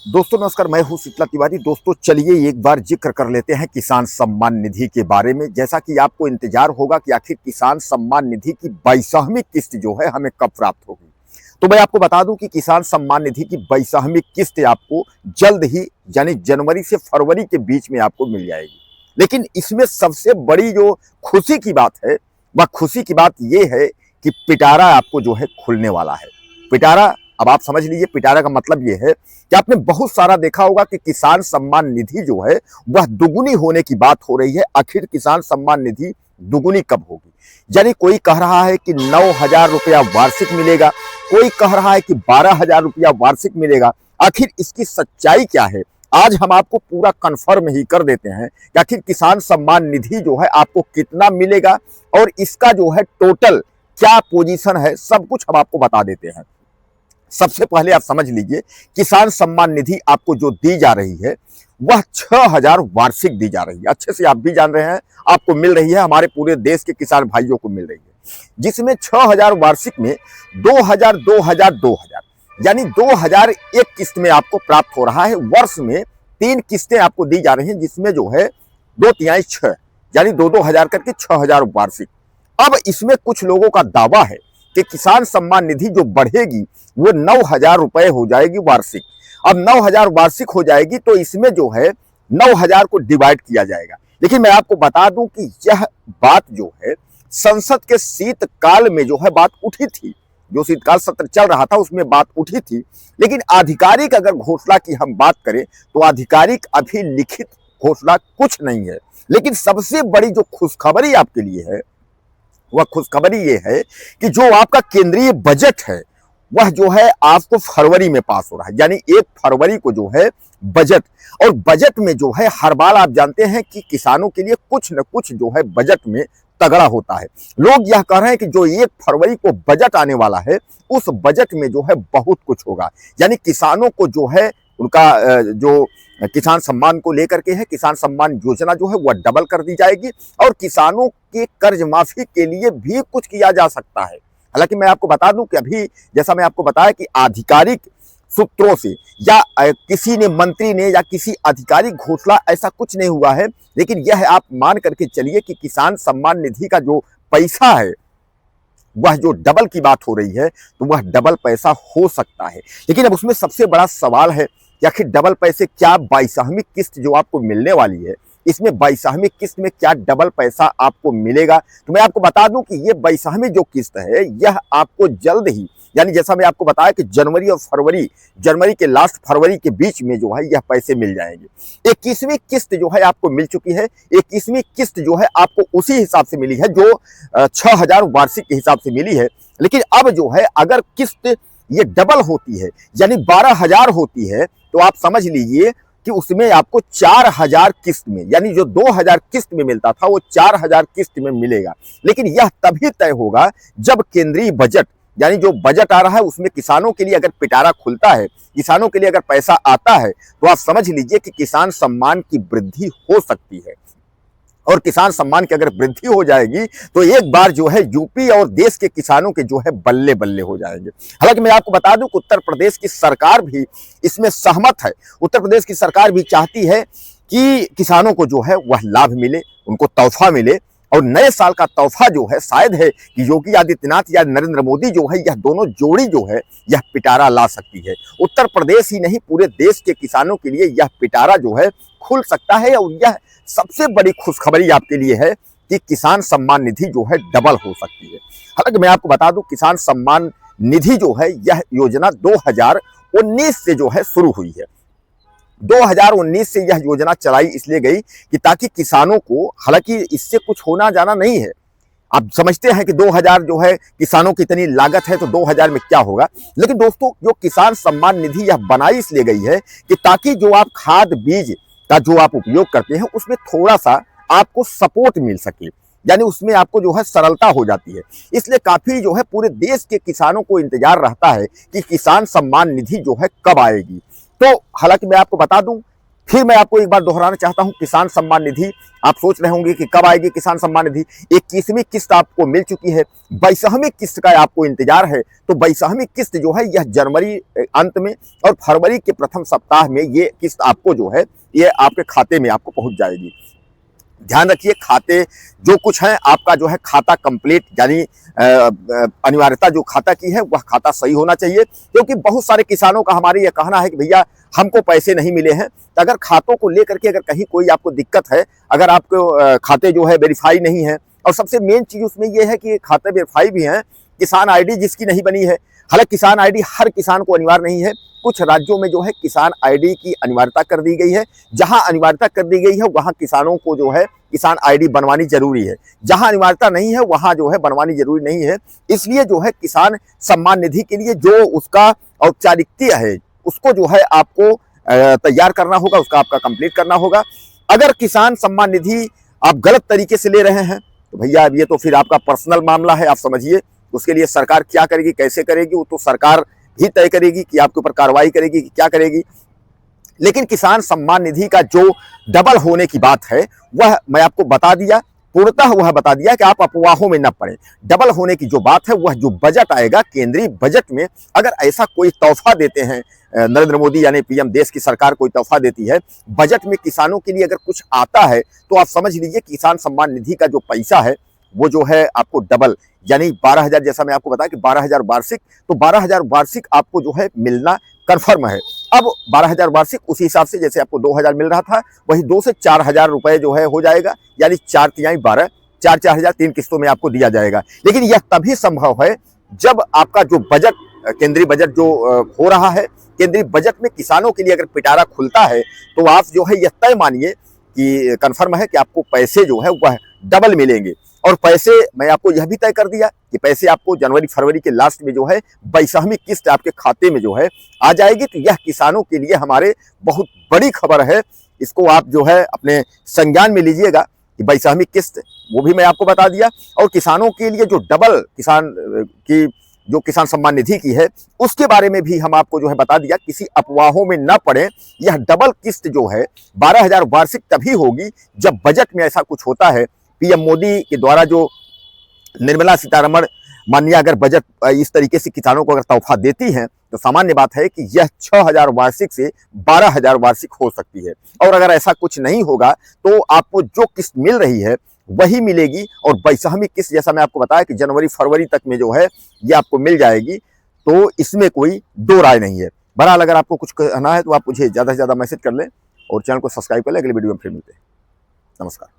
दोस्तों नमस्कार, मैं हूं शीतला तिवारी। दोस्तों चलिए एक बार जिक्र कर लेते हैं किसान सम्मान निधि के बारे में। जैसा कि आपको इंतजार होगा कि आखिर किसान सम्मान निधि की 22वीं किस्त जो है हमें कब प्राप्त होगी, तो मैं आपको बता दूं कि किसान सम्मान निधि की 22वीं किस्त आपको जल्द ही यानी जनवरी से फरवरी के बीच में आपको मिल जाएगी। लेकिन इसमें सबसे बड़ी जो खुशी की बात है, वह खुशी की बात यह है कि पिटारा आपको जो है खुलने वाला है। पिटारा, अब आप समझ लीजिए पिटारा का मतलब यह है कि आपने बहुत सारा देखा होगा कि किसान सम्मान निधि जो है वह दुगुनी होने की बात हो रही है। आखिर किसान सम्मान निधि दुगुनी कब होगी? यानी कोई कह रहा है कि 9,000 रुपया वार्षिक मिलेगा, कोई कह रहा है कि 12,000 रुपया वार्षिक मिलेगा। आखिर इसकी सच्चाई क्या है? आज हम आपको पूरा कंफर्म ही कर देते हैं कि आखिर किसान सम्मान निधि जो है आपको कितना मिलेगा और इसका जो है टोटल क्या पोजीशन है, सब कुछ हम आपको बता देते हैं। सबसे पहले आप समझ लीजिए, किसान सम्मान निधि आपको जो दी जा रही है वह 6,000 वार्षिक दी जा रही है। अच्छे से आप भी जान रहे हैं, आपको मिल रही है, हमारे पूरे देश के किसान भाइयों को मिल रही है, जिसमें 6,000 वार्षिक में 2,000 2,000 2,000 यानी 2,000 एक किस्त में आपको प्राप्त हो रहा है। वर्ष में 3 किस्तें आपको दी जा रही हैं, जिसमें जो है 2 तिहाई 6 यानी 2,000 करके 6,000 वार्षिक। अब इसमें कुछ लोगों का दावा है कि किसान सम्मान निधि जो बढ़ेगी वो 9,000 रुपए हो जाएगी वार्षिक। अब 9,000 वार्षिक हो जाएगी तो इसमें जो है 9,000 को डिवाइड किया जाएगा। लेकिन मैं आपको बता दूं कि यह बात जो है संसद के शीतकाल में जो है बात उठी थी, जो शीतकाल सत्र चल रहा था उसमें बात उठी थी। लेकिन आधिकारिक अगर घोषणा की हम बात करें तो आधिकारिक अभी लिखित घोषणा कुछ नहीं है। लेकिन सबसे बड़ी जो खुशखबरी आपके लिए है वह खुशखबरी ये है कि जो आपका केंद्रीय बजट है वह जो है आपको फरवरी में पास हो रहा है। यानी 1 फरवरी को जो है बजट, और बजट में जो है हर बार आप जानते हैं कि किसानों के लिए कुछ न कुछ जो है बजट में तगड़ा होता है। लोग यह कह रहे हैं कि जो 1 फरवरी को बजट आने वाला है उस बजट में जो है बहुत कुछ होगा। यानी किसानों को जो है उनका जो किसान सम्मान को लेकर के है, किसान सम्मान योजना जो है वह डबल कर दी जाएगी और किसानों के कर्ज माफी के लिए भी कुछ किया जा सकता है। हालांकि मैं आपको बता दूं कि अभी जैसा मैं आपको बताया कि आधिकारिक सूत्रों से या किसी ने मंत्री ने या किसी आधिकारिक घोषणा ऐसा कुछ नहीं हुआ है। लेकिन यह आप मान करके चलिए कि किसान सम्मान निधि का जो पैसा है वह जो डबल की बात हो रही है तो वह डबल पैसा हो सकता है। लेकिन अब उसमें सबसे बड़ा सवाल है कि आखिर डबल पैसे क्या 22वीं किस्त जो आपको मिलने वाली है, इसमें 22वीं किस्त में क्या डबल पैसा आपको मिलेगा? तो मैं आपको बता दूं कि ये 22वीं जो किस्त है यह आपको जल्द ही, यानी जैसा मैं आपको बताया कि जनवरी और फरवरी, जनवरी के लास्ट फरवरी के बीच में जो है यह पैसे मिल जाएंगे। 21वीं किस्त जो है आपको मिल चुकी है। 21वीं किस्त जो है आपको उसी हिसाब से मिली है जो 6,000 वार्षिक के हिसाब से मिली है। लेकिन अब जो है अगर किस्त ये डबल होती है यानी 12,000 होती है तो आप समझ लीजिए कि उसमें आपको 4,000 किस्त में, यानी जो 2,000 किस्त में मिलता था वो 4,000 किस्त में मिलेगा। लेकिन यह तभी तय होगा जब केंद्रीय बजट, यानी जो बजट आ रहा है उसमें किसानों के लिए अगर पिटारा खुलता है, किसानों के लिए अगर पैसा आता है तो आप समझ लीजिए कि किसान सम्मान की वृद्धि हो सकती है। और किसान सम्मान की अगर वृद्धि हो जाएगी तो एक बार जो है यूपी और देश के किसानों के जो है बल्ले बल्ले हो जाएंगे। हालांकि मैं आपको बता दूं कि उत्तर प्रदेश की सरकार भी इसमें सहमत है। उत्तर प्रदेश की सरकार भी चाहती है कि किसानों को जो है वह लाभ मिले, उनको तोहफा मिले। और नए साल का तोहफा जो है शायद है कि योगी आदित्यनाथ या नरेंद्र मोदी जो है यह दोनों जोड़ी जो है यह पिटारा ला सकती है। उत्तर प्रदेश ही नहीं पूरे देश के किसानों के लिए यह पिटारा जो है खुल सकता है। और यह सबसे बड़ी खुशखबरी आपके लिए है कि किसान सम्मान निधि जो है डबल हो सकती है। हालांकि मैं आपको बता दूं किसान सम्मान निधि जो है यह योजना 2019 से जो है शुरू हुई है। 2019 से यह योजना चलाई इसलिए गई कि ताकि किसानों को, हालांकि इससे कुछ होना जाना नहीं है, आप समझते हैं कि 2,000 जो है किसानों की इतनी लागत है तो 2,000 में क्या होगा। लेकिन दोस्तों जो किसान सम्मान निधि यह बनाई इसलिए गई है कि ताकि जो आप खाद बीज का जो आप उपयोग करते हैं उसमें थोड़ा सा आपको सपोर्ट मिल सके, यानी उसमें आपको जो है सरलता हो जाती है। इसलिए काफी जो है पूरे देश के किसानों को इंतजार रहता है कि किसान सम्मान निधि जो है कब आएगी। तो हालांकि मैं आपको बता दूं फिर मैं आपको एक बार दोहराना चाहता हूं, किसान सम्मान निधि, आप सोच रहे होंगे कि कब आएगी किसान सम्मान निधि। 21वीं किस्त आपको मिल चुकी है, 22वीं किस्त का आपको इंतजार है। तो 22वीं किस्त जो है यह जनवरी अंत में और फरवरी के प्रथम सप्ताह में ये किस्त आपको जो है ये आपके खाते में आपको पहुंच जाएगी। ध्यान रखिए, खाते जो कुछ है आपका जो है खाता कंप्लीट, यानी अनिवार्यता जो खाता की है वह खाता सही होना चाहिए, क्योंकि बहुत सारे किसानों का हमारे ये कहना है कि भैया हमको पैसे नहीं मिले हैं। तो अगर खातों को लेकर के अगर कहीं कोई आपको दिक्कत है, अगर आपको खाते जो है वेरीफाई नहीं है, और सबसे मेन चीज उसमें यह है कि खाते वेरीफाई भी हैं, किसान आईडी जिसकी नहीं बनी है। हालांकि किसान आईडी हर किसान को अनिवार्य नहीं है, कुछ राज्यों में जो है किसान आईडी की अनिवार्यता कर दी गई है। जहां अनिवार्यता कर दी गई है वहां किसानों को जो है किसान आईडी बनवानी जरूरी है, जहां अनिवार्यता नहीं है वहां जो है बनवानी जरूरी नहीं है। इसलिए जो है किसान सम्मान निधि के लिए जो उसका औपचारिकता है उसको जो है आपको तैयार करना होगा, उसका आपका कंप्लीट करना होगा। अगर किसान सम्मान निधि आप गलत तरीके से ले रहे हैं तो भैया अब ये तो फिर आपका पर्सनल मामला है, आप समझिए। उसके लिए सरकार क्या करेगी, कैसे करेगी, वो तो सरकार ही तय करेगी कि आपके ऊपर कार्रवाई करेगी कि क्या करेगी। लेकिन किसान सम्मान निधि का जो डबल होने की बात है वह मैं आपको बता दिया, पूर्णतः वह बता दिया कि आप अफवाहों में न पड़े। डबल होने की जो बात है वह जो बजट आएगा केंद्रीय बजट में, अगर ऐसा कोई तोहफा देते हैं नरेंद्र मोदी यानी पीएम, देश की सरकार कोई तोहफा देती है बजट में किसानों के लिए अगर कुछ आता है, तो आप समझ लीजिए किसान सम्मान निधि का जो पैसा है वो जो है आपको डबल, यानी 12,000, जैसा मैं आपको बताया कि 12,000 वार्षिक, तो 12,000 वार्षिक आपको जो है मिलना कन्फर्म है। अब 12,000 वार्षिक उसी हिसाब से जैसे आपको 2,000 मिल रहा था, वही 2 से 4,000 रुपए जो है हो जाएगा, यानी 4 तिहाई 12, 4,000 3 किस्तों में आपको दिया जाएगा। लेकिन यह तभी संभव है जब आपका जो बजट, केंद्रीय बजट जो हो रहा है, केंद्रीय बजट में किसानों के लिए अगर पिटारा खुलता है तो आप जो है यह तय मानिए कि कन्फर्म है कि आपको पैसे जो है वह डबल मिलेंगे। और पैसे मैं आपको यह भी तय कर दिया कि पैसे आपको जनवरी फरवरी के लास्ट में जो है 22वीं किस्त आपके खाते में जो है आ जाएगी। तो यह किसानों के लिए हमारे बहुत बड़ी खबर है, इसको आप जो है अपने संज्ञान में लीजिएगा कि 22वीं किस्त वो भी मैं आपको बता दिया। और किसानों के लिए जो डबल किसान की जो किसान सम्मान निधि की है उसके बारे में भी हम आपको जो है बता दिया, किसी अफवाहों में न पड़े। यह डबल किस्त जो है 12,000 वार्षिक तभी होगी जब बजट में ऐसा कुछ होता है। पीएम मोदी के द्वारा जो निर्मला सीतारमण माननीय अगर बजट इस तरीके से किसानों को अगर तोहफा देती हैं तो सामान्य बात है कि यह 6,000 वार्षिक से 12,000 वार्षिक हो सकती है। और अगर ऐसा कुछ नहीं होगा तो आपको जो किस्त मिल रही है वही मिलेगी। और 22वीं किस्त जैसा मैं आपको बताया कि जनवरी फरवरी तक में जो है ये आपको मिल जाएगी, तो इसमें कोई दो राय नहीं है। बहरहाल अगर आपको कुछ कहना है तो आप मुझे ज़्यादा से ज़्यादा मैसेज कर लें और चैनल को सब्सक्राइब कर लें। अगले वीडियो में फिर मिलते हैं। नमस्कार।